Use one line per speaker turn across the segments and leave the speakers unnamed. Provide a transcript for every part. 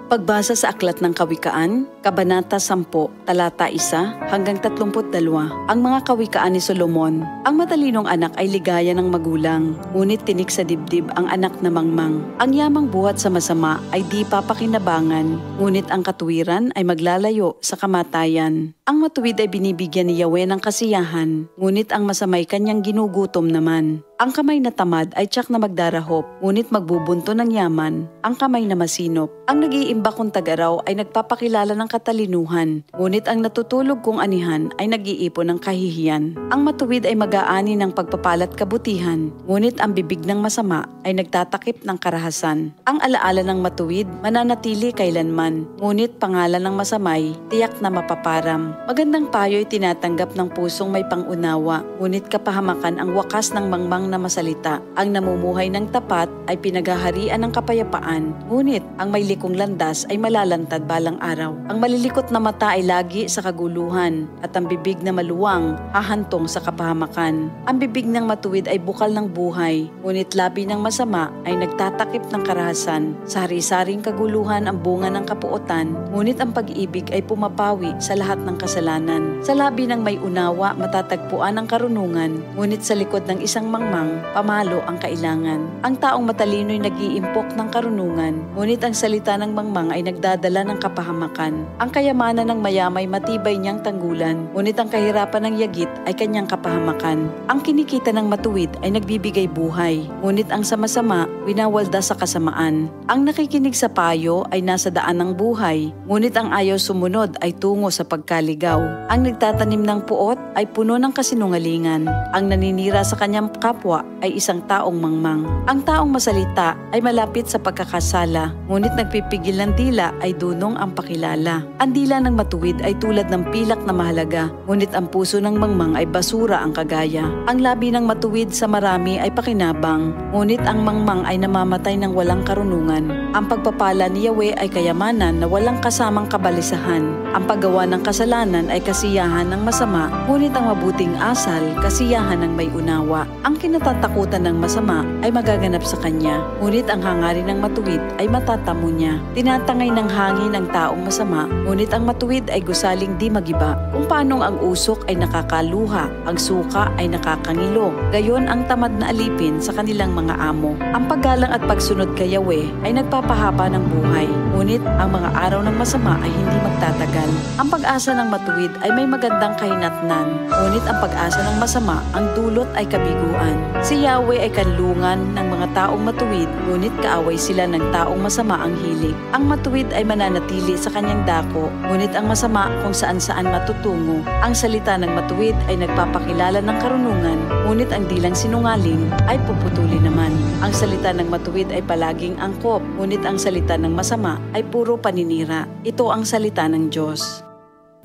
Pagbasa sa Aklat ng Kawikaan, Kabanata 10, Talata 1 hanggang 32. Ang mga kawikaan ni Solomon. Ang matalinong anak ay ligaya ng magulang, ngunit tinik sa dibdib ang anak na mangmang. Ang yamang buhat sa masama ay di papakinabangan, ngunit ang katuwiran ay maglalayo sa kamatayan. Ang matuwid ay binibigyan ni Yahweh ng kasiyahan, ngunit ang masamay kanyang ginugutom naman. Ang kamay na tamad ay tiyak na magdarahop, ngunit magbubunto ng yaman ang kamay na masinop. Ang nag-iimba kong tagaraw ay nagpapakilala ng katalinuhan, ngunit ang natutulog kong anihan ay nag-iipon ng kahihiyan. Ang matuwid ay mag-aani ng pagpapalat kabutihan, ngunit ang bibig ng masama ay nagtatakip ng karahasan. Ang alaala ng matuwid mananatili kailanman, ngunit pangalan ng masamay tiyak na mapaparam. Magandang payo ay tinatanggap ng pusong may pangunawa, ngunit kapahamakan ang wakas ng mangmang na masalita. Ang namumuhay ng tapat ay pinaghaharian ng kapayapaan, ngunit ang may likong landas ay malalantad balang araw. Ang malilikot na mata ay lagi sa kaguluhan, at ang bibig na maluwang hahantong sa kapahamakan. Ang bibig ng matuwid ay bukal ng buhay, ngunit labi ng masama ay nagtatakip ng karahasan. Sa hari-saring kaguluhan ang bunga ng kapuotan, ngunit ang pag-ibig ay pumapawi sa lahat ng kasalanan. Sa labi ng may unawa matatagpuan ang karunungan, ngunit sa likod ng isang mangmang pamalo ang kailangan. Ang taong matalino'y nag-iimpok ng karunungan, ngunit ang salita ng mangmang ay nagdadala ng kapahamakan. Ang kayamanan ng mayamay matibay niyang tanggulan, ngunit ang kahirapan ng yagit ay kanyang kapahamakan. Ang kinikita ng matuwid ay nagbibigay buhay, ngunit ang sama-sama winawalda sa kasamaan. Ang nakikinig sa payo ay nasa daan ng buhay, ngunit ang ayaw sumunod ay tungo sa pagkaligaw. Ang nagtatanim ng puot ay puno ng kasinungalingan. Ang naninira sa kanyang kapwa ay isang taong mangmang. Ang taong masalita ay malapit sa pagkakasala, ngunit nagpipigil ng dila ay dunong ang pakilala. Ang dila ng matuwid ay tulad ng pilak na mahalaga, ngunit ang puso ng mangmang ay basura ang kagaya. Ang labi ng matuwid sa marami ay pakinabang, ngunit ang mangmang ay namamatay ng walang karunungan. Ang pagpapala ni Yahweh ay kayamanan na walang kasamang kabalisahan. Ang paggawa ng kasalanan ay kasiyahan ng masama, ngunit ang mabuting asal, kasiyahan ng may unawa. Ang kinatatakutan ng masama ay magaganap sa kanya, ngunit ang hangarin ng matuwid ay matatamo niya. Tinatangay ng hangin ang taong masama, ngunit ang matuwid ay gusaling di magiba. Kung paanong ang usok ay nakakaluha, ang suka ay nakakangilo, gayon ang tamad na alipin sa kanilang mga amo. Ang paggalang at pagsunod kay Yahweh ay nagpapahaba ng buhay, ngunit ang mga araw ng masama ay hindi magtatagal. Ang pag-asa ng matuwid ay may magandang kahinatnan, ngunit ang pag-asa ng masama ang dulot ay kabiguan. Si Yahweh ay kanlungan ng mga taong matuwid, ngunit kaaway sila ng taong masama ang hilig. Ang matuwid ay mananatili sa kanyang dako, ngunit ang masama kung saan-saan matutungo. Ang salita ng matuwid ay nagpapakilala ng karunungan, ngunit ang dilang sinungaling ay puputuli naman. Ang salita ng matuwid ay palaging angkop, ngunit ang salita ng masama ay puro paninira. Ito ang salita ng Diyos.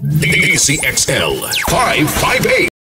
DCXL 558